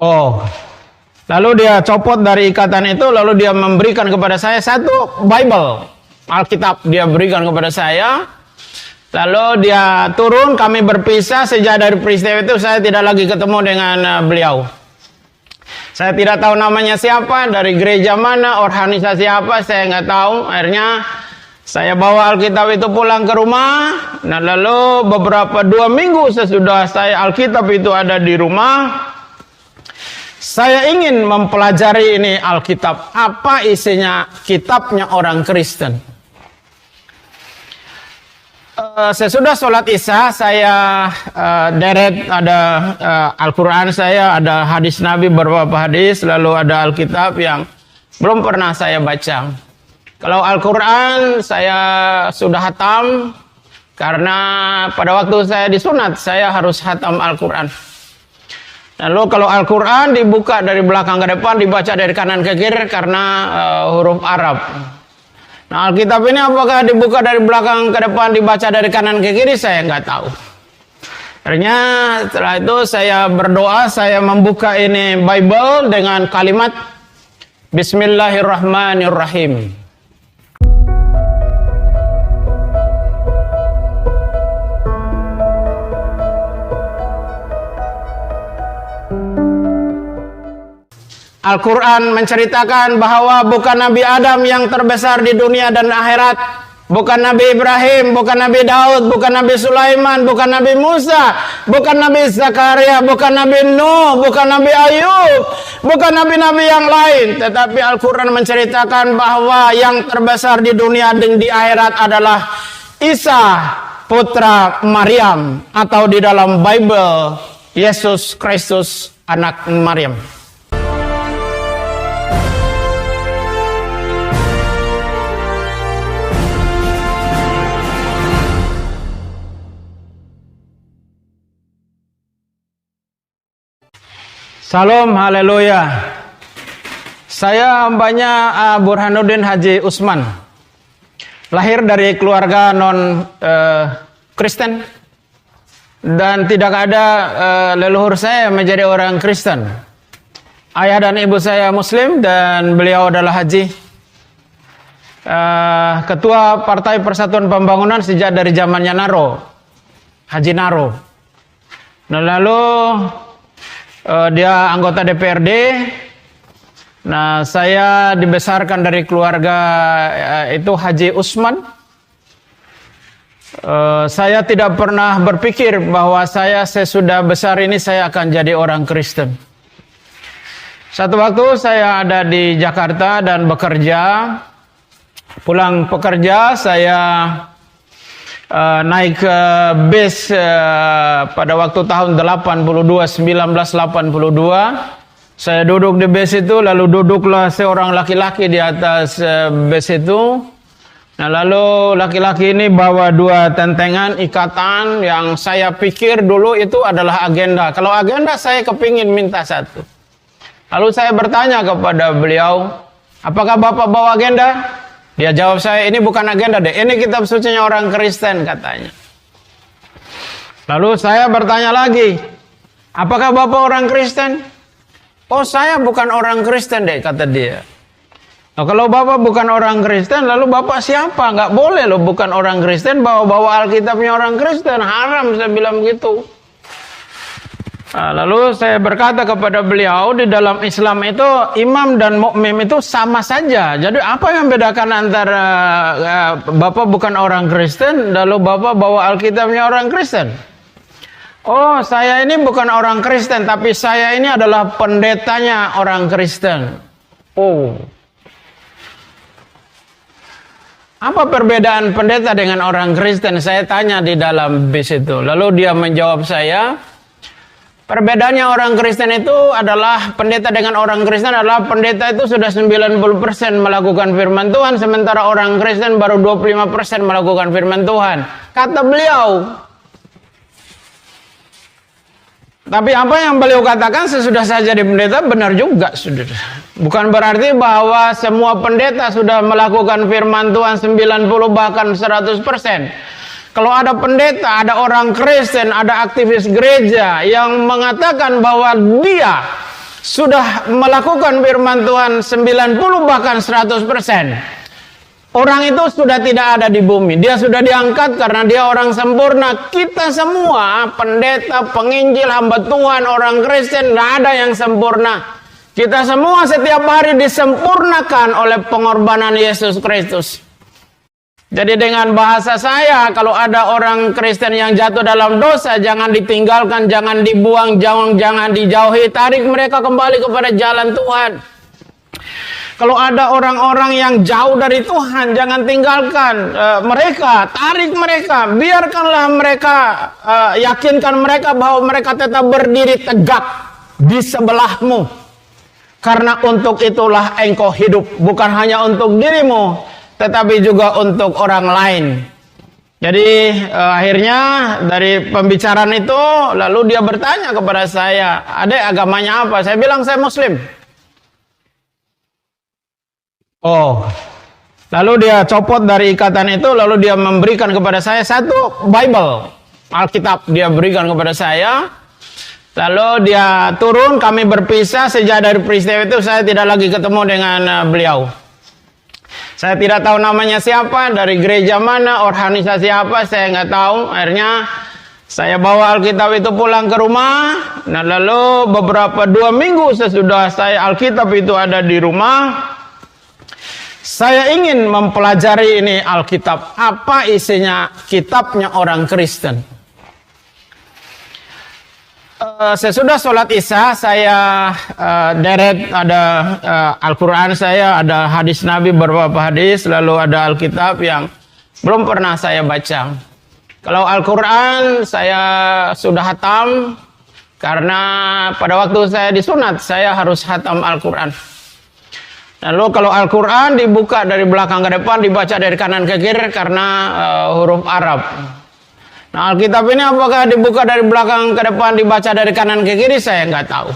Oh, lalu dia copot dari ikatan itu, lalu dia memberikan kepada saya satu Bible, Alkitab dia berikan kepada saya. Lalu dia turun, kami berpisah. Sejak dari peristiwa itu saya tidak lagi ketemu dengan beliau. Saya tidak tahu namanya siapa, dari gereja mana, organisasi apa, saya nggak tahu. Akhirnya saya bawa Alkitab itu pulang ke rumah. Nah lalu beberapa 2 minggu sesudah saya Alkitab itu ada di rumah, saya ingin mempelajari ini Alkitab. Apa isinya kitabnya orang Kristen? Sesudah sholat isya saya deret ada Al-Quran saya, ada hadis Nabi beberapa hadis, lalu ada Alkitab yang belum pernah saya baca. Kalau Al-Quran saya sudah hatam, karena pada waktu saya disunat saya harus hatam Al-Quran. Lalu kalau Al-Quran dibuka dari belakang ke depan, dibaca dari kanan ke kiri karena huruf Arab. Nah Alkitab ini apakah dibuka dari belakang ke depan, dibaca dari kanan ke kiri, saya nggak tahu. Akhirnya setelah itu saya berdoa, saya membuka ini Bible dengan kalimat Bismillahirrahmanirrahim. Al-Quran menceritakan bahwa bukan Nabi Adam yang terbesar di dunia dan akhirat, bukan Nabi Ibrahim, bukan Nabi Daud, bukan Nabi Sulaiman, bukan Nabi Musa, bukan Nabi Zakaria, bukan Nabi Nuh, bukan Nabi Ayub, bukan nabi-nabi yang lain. Tetapi Al-Quran menceritakan bahwa yang terbesar di dunia dan di akhirat adalah Isa putra Maryam, atau di dalam Bible Yesus Kristus anak Maryam. Salam, haleluya. Saya hambanya Burhanuddin Haji Usman. Lahir dari keluarga non Kristen dan tidak ada leluhur saya menjadi orang Kristen. Ayah dan ibu saya Muslim dan beliau adalah haji. Ketua Partai Persatuan Pembangunan sejak dari zamannya Naro, Haji Naro. Nah lalu dia anggota DPRD. Nah, saya dibesarkan dari keluarga itu Haji Usman. Saya tidak pernah berpikir bahwa saya sesudah besar ini saya akan jadi orang Kristen. Satu waktu saya ada di Jakarta dan bekerja. Pulang bekerja saya naik ke bis pada waktu tahun 1982. Saya duduk di bis itu, lalu duduklah seorang laki-laki di atas bis itu. Nah lalu laki-laki ini bawa 2 tentengan ikatan yang saya pikir dulu itu adalah agenda. Kalau agenda saya kepingin minta 1. Lalu saya bertanya kepada beliau, apakah Bapak bawa agenda? Dia jawab saya, ini bukan agenda deh, ini kitab sucinya orang Kristen katanya. Lalu saya bertanya lagi, apakah Bapak orang Kristen? Oh saya bukan orang Kristen deh, kata dia. Nah, kalau Bapak bukan orang Kristen, lalu Bapak siapa? Nggak boleh loh bukan orang Kristen, bawa-bawa Alkitabnya orang Kristen, haram, saya bilang gitu. Nah, lalu saya berkata kepada beliau, di dalam Islam itu imam dan mukmin itu sama saja. Jadi apa yang membedakan antara Bapak bukan orang Kristen, lalu Bapak bawa Alkitabnya orang Kristen? Oh, saya ini bukan orang Kristen, tapi saya ini adalah pendetanya orang Kristen. Oh, apa perbedaan pendeta dengan orang Kristen? Saya tanya di dalam bis itu. Lalu dia menjawab saya, perbedaannya orang Kristen itu adalah pendeta dengan orang Kristen adalah pendeta itu sudah 90% melakukan firman Tuhan, sementara orang Kristen baru 25% melakukan firman Tuhan. Kata beliau. Tapi apa yang beliau katakan sesudah saya jadi pendeta benar juga, saudara. Bukan berarti bahwa semua pendeta sudah melakukan firman Tuhan 90 bahkan 100%. Kalau ada pendeta, ada orang Kristen, ada aktivis gereja yang mengatakan bahwa dia sudah melakukan firman Tuhan 90 bahkan 100%. Orang itu sudah tidak ada di bumi. Dia sudah diangkat karena dia orang sempurna. Kita semua, pendeta, penginjil, hamba Tuhan, orang Kristen, tidak ada yang sempurna. Kita semua setiap hari disempurnakan oleh pengorbanan Yesus Kristus. Jadi dengan bahasa saya, kalau ada orang Kristen yang jatuh dalam dosa, jangan ditinggalkan, jangan dibuang, jangan dijauhi. Tarik mereka kembali kepada jalan Tuhan. Kalau ada orang-orang yang jauh dari Tuhan, jangan tinggalkan mereka, tarik mereka, biarkanlah mereka, yakinkan mereka bahwa mereka tetap berdiri tegak di sebelahmu. Karena untuk itulah engkau hidup, bukan hanya untuk dirimu, tetapi juga untuk orang lain. Jadi akhirnya dari pembicaraan itu, lalu dia bertanya kepada saya, "Adek, agamanya apa?" Saya bilang, "Saya Muslim." Oh, lalu dia copot dari ikatan itu, lalu dia memberikan kepada saya satu Bible, Alkitab, dia berikan kepada saya. Lalu dia turun, kami berpisah. Sejak dari peristiwa itu saya tidak lagi ketemu dengan beliau. Saya tidak tahu namanya siapa, dari gereja mana, organisasi apa, saya nggak tahu. Akhirnya saya bawa Alkitab itu pulang ke rumah. Nah, lalu beberapa 2 minggu sesudah saya Alkitab itu ada di rumah, saya ingin mempelajari ini Alkitab. Apa isinya kitabnya orang Kristen? Sesudah sholat isya, saya deret ada Al-Quran saya, ada hadis Nabi beberapa hadis, lalu ada Alkitab yang belum pernah saya baca. Kalau Al-Quran saya sudah hatam, karena pada waktu saya disunat, saya harus hatam Al-Quran. Lalu kalau Al-Quran dibuka dari belakang ke depan, dibaca dari kanan ke kiri karena huruf Arab. Nah, Alkitab ini apakah dibuka dari belakang ke depan, dibaca dari kanan ke kiri, saya nggak tahu.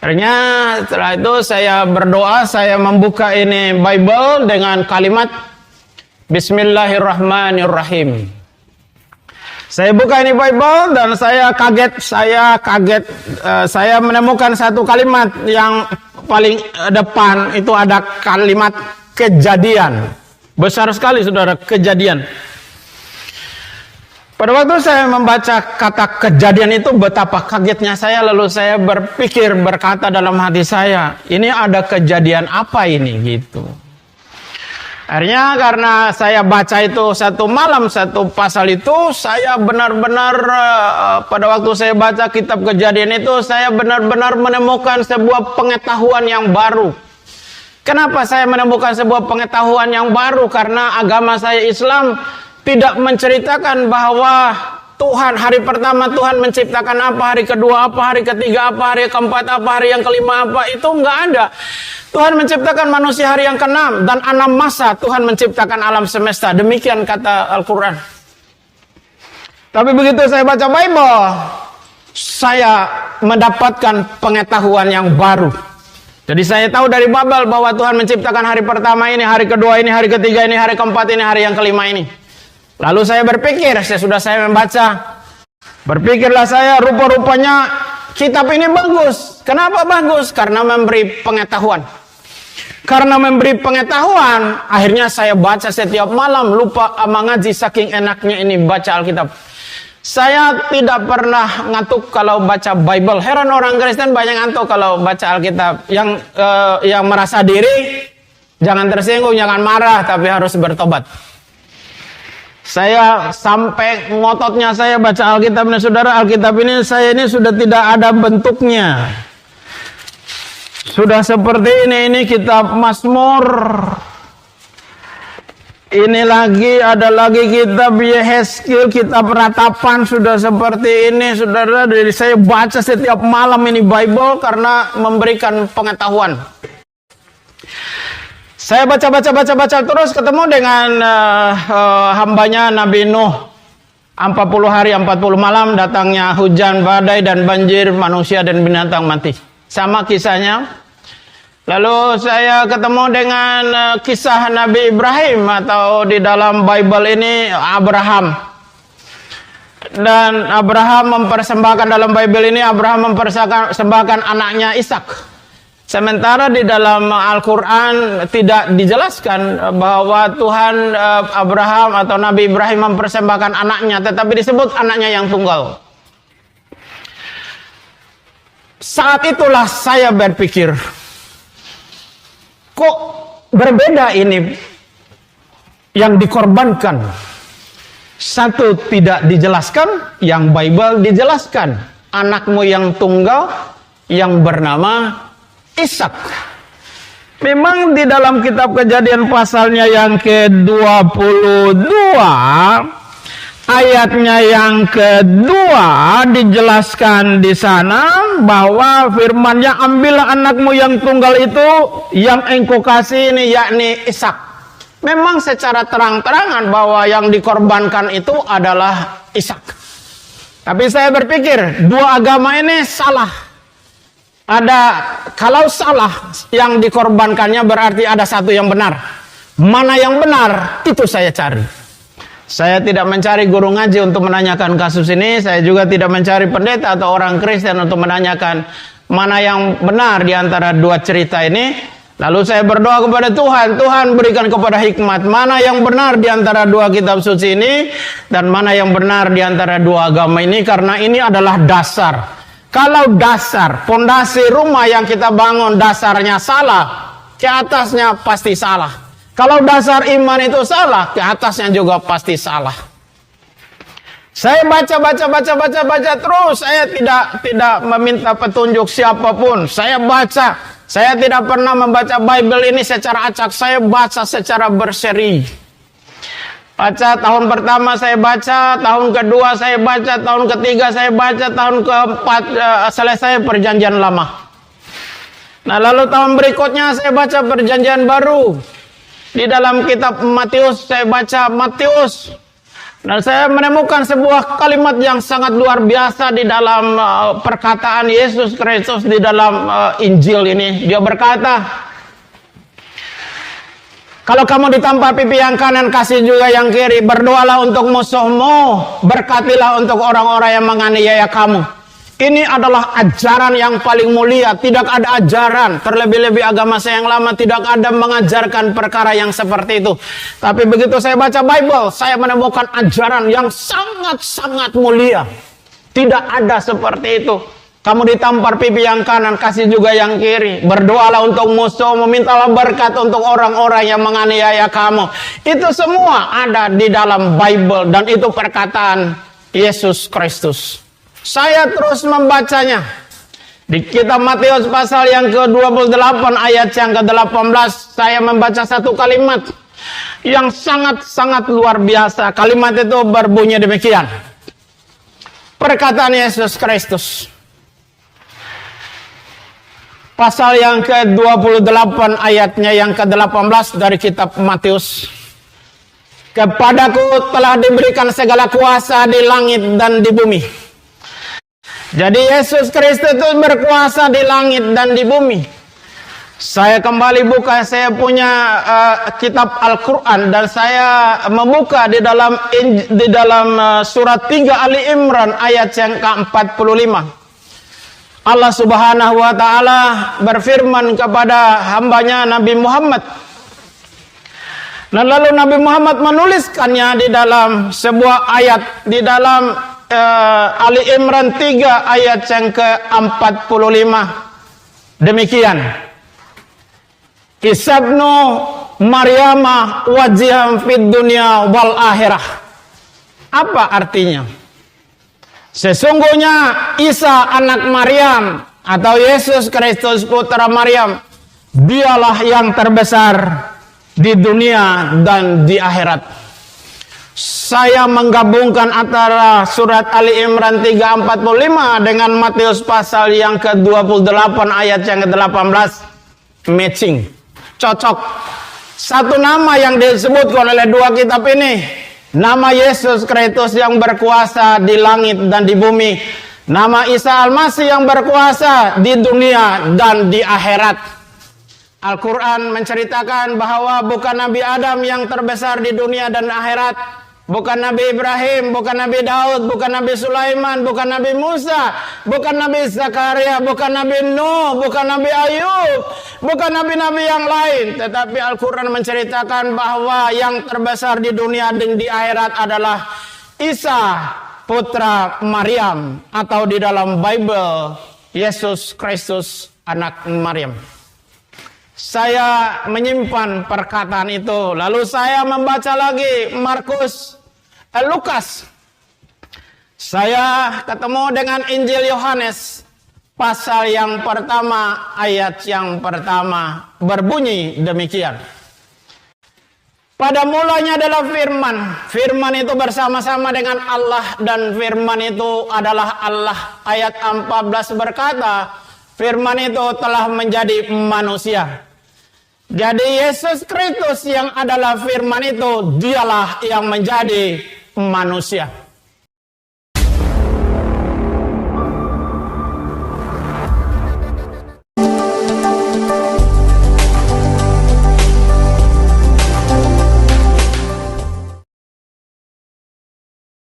Akhirnya setelah itu saya berdoa, saya membuka ini Bible dengan kalimat Bismillahirrahmanirrahim. Saya buka ini Bible dan saya kaget, saya menemukan satu kalimat yang paling depan itu ada kalimat kejadian. Besar sekali saudara, kejadian. Pada waktu saya membaca kata kejadian itu, betapa kagetnya saya, lalu saya berpikir, berkata dalam hati saya, ini ada kejadian apa ini gitu. Akhirnya karena saya baca itu satu malam, satu pasal itu, saya benar-benar pada waktu saya baca kitab kejadian itu, saya benar-benar menemukan sebuah pengetahuan yang baru. Kenapa saya menemukan sebuah pengetahuan yang baru? Karena agama saya Islam tidak menceritakan bahwa Tuhan hari pertama Tuhan menciptakan apa, hari kedua apa, hari ketiga apa, hari keempat apa, hari yang kelima apa, itu enggak ada. Tuhan menciptakan manusia hari yang ke-6 dan 6 masa Tuhan menciptakan alam semesta. Demikian kata Al-Quran. Tapi begitu saya baca Bible, saya mendapatkan pengetahuan yang baru. Jadi saya tahu dari Bible bahwa Tuhan menciptakan hari pertama ini, hari kedua ini, hari ketiga ini, hari keempat ini, hari yang kelima ini. Lalu saya berpikir, sesudah saya membaca, berpikirlah saya, rupa-rupanya kitab ini bagus. Kenapa bagus? Karena memberi pengetahuan. Karena memberi pengetahuan, akhirnya saya baca setiap malam, lupa mengaji saking enaknya ini baca Alkitab. Saya tidak pernah ngantuk kalau baca Bible. Heran orang Kristen banyak ngantuk kalau baca Alkitab. Yang merasa diri, jangan tersinggung, jangan marah, tapi harus bertobat. Saya sampai ngototnya saya baca Alkitab ini, saudara. Alkitab ini saya ini sudah tidak ada bentuknya. Sudah seperti ini kitab Mazmur. Ini lagi, ada lagi kitab Yehezkiel, kitab Ratapan, sudah seperti ini, saudara. Jadi saya baca setiap malam ini Bible karena memberikan pengetahuan. Saya baca terus, ketemu dengan hambanya Nabi Nuh. 40 hari 40 malam datangnya hujan, badai, dan banjir, manusia dan binatang mati. Sama kisahnya. Lalu saya ketemu dengan kisah Nabi Ibrahim, atau di dalam Bible ini Abraham. Dan Abraham mempersembahkan, dalam Bible ini Abraham mempersembahkan anaknya Ishak. Sementara di dalam Al-Quran tidak dijelaskan bahwa Tuhan Abraham atau Nabi Ibrahim mempersembahkan anaknya, tetapi disebut anaknya yang tunggal. Saat itulah saya berpikir, kok berbeda ini yang dikorbankan. Satu tidak dijelaskan, yang Bible dijelaskan. Anakmu yang tunggal yang bernama Ishak. Memang di dalam kitab Kejadian pasalnya yang ke-22, ayatnya yang kedua dijelaskan di sana bahwa firman-Nya, ambillah anakmu yang tunggal itu yang engkau kasih ini, yakni Ishak. Memang secara terang-terangan bahwa yang dikorbankan itu adalah Ishak. Tapi saya berpikir dua agama ini salah. Kalau salah yang dikorbankannya berarti ada satu yang benar. Mana yang benar itu saya cari. Saya tidak mencari guru ngaji untuk menanyakan kasus ini. Saya juga tidak mencari pendeta atau orang Kristen untuk menanyakan mana yang benar di antara dua cerita ini. Lalu saya berdoa kepada Tuhan, Tuhan berikan kepada hikmat mana yang benar di antara dua kitab suci ini dan mana yang benar di antara dua agama ini, karena ini adalah dasar. Kalau dasar, fondasi rumah yang kita bangun dasarnya salah, ke atasnya pasti salah. Kalau dasar iman itu salah, ke atasnya juga pasti salah. Saya baca terus. Saya tidak meminta petunjuk siapapun. Saya baca. Saya tidak pernah membaca Bible ini secara acak. Saya baca secara berseri. Baca tahun pertama saya baca, tahun kedua saya baca, tahun ketiga saya baca, tahun keempat selesai perjanjian lama. Nah lalu tahun berikutnya saya baca perjanjian baru. Di dalam kitab Matius saya baca Matius. Dan saya menemukan sebuah kalimat yang sangat luar biasa di dalam perkataan Yesus Kristus di dalam Injil ini. Dia berkata, kalau kamu ditampar pipi yang kanan, kasih juga yang kiri. Berdoalah untuk musuhmu, berkatilah untuk orang-orang yang menganiaya kamu. Ini adalah ajaran yang paling mulia. Tidak ada ajaran, terlebih-lebih agama saya yang lama tidak ada mengajarkan perkara yang seperti itu. Tapi begitu saya baca Bible, saya menemukan ajaran yang sangat-sangat mulia. Tidak ada seperti itu. Kamu ditampar pipi yang kanan, kasih juga yang kiri. Berdoalah untuk musuh, memintalah berkat untuk orang-orang yang menganiaya kamu. Itu semua ada di dalam Bible dan itu perkataan Yesus Kristus. Saya terus membacanya. Di kitab Matius pasal yang ke-28 ayat yang ke-18, saya membaca satu kalimat yang sangat-sangat luar biasa. Kalimat itu berbunyi demikian. Perkataan Yesus Kristus. Pasal yang ke-28 ayatnya yang ke-18 dari kitab Matius. Kepadaku telah diberikan segala kuasa di langit dan di bumi. Jadi Yesus Kristus itu berkuasa di langit dan di bumi. Saya kembali buka, saya punya kitab Al-Quran dan saya membuka di dalam surat 3 Ali Imran ayat yang ke-45. Allah Subhanahu wa Ta'ala berfirman kepada hambanya Nabi Muhammad. Dan lalu Nabi Muhammad menuliskannya di dalam sebuah ayat di dalam Ali Imran 3 ayat yang ke-45. Demikian. Isabnu Maryama wajiham fid dunya wal akhirah. Apa artinya? Sesungguhnya Isa anak Maryam atau Yesus Kristus putra Maryam, dialah yang terbesar di dunia dan di akhirat. Saya menggabungkan antara surat Ali Imran 3:45 dengan Matius pasal yang ke-28 ayat yang ke-18. Matching, cocok. Satu nama yang disebutkan oleh dua kitab ini. Nama Yesus Kristus yang berkuasa di langit dan di bumi. Nama Isa Al-Masih yang berkuasa di dunia dan di akhirat. Al-Quran menceritakan bahwa bukan Nabi Adam yang terbesar di dunia dan akhirat. Bukan Nabi Ibrahim, bukan Nabi Daud, bukan Nabi Sulaiman, bukan Nabi Musa, bukan Nabi Zakaria, bukan Nabi Nuh, bukan Nabi Ayub, bukan nabi-nabi yang lain. Tetapi Al-Quran menceritakan bahwa yang terbesar di dunia dan di akhirat adalah Isa, putra Maryam, atau di dalam Bible, Yesus Kristus, anak Maryam. Saya menyimpan perkataan itu. Lalu saya membaca lagi Lukas. Saya ketemu dengan Injil Yohanes. Pasal yang pertama, ayat yang pertama. Berbunyi demikian. Pada mulanya adalah firman. Firman itu bersama-sama dengan Allah. Dan firman itu adalah Allah. Ayat 14 berkata, firman itu telah menjadi manusia. Jadi Yesus Kristus yang adalah firman itu, dialah yang menjadi manusia.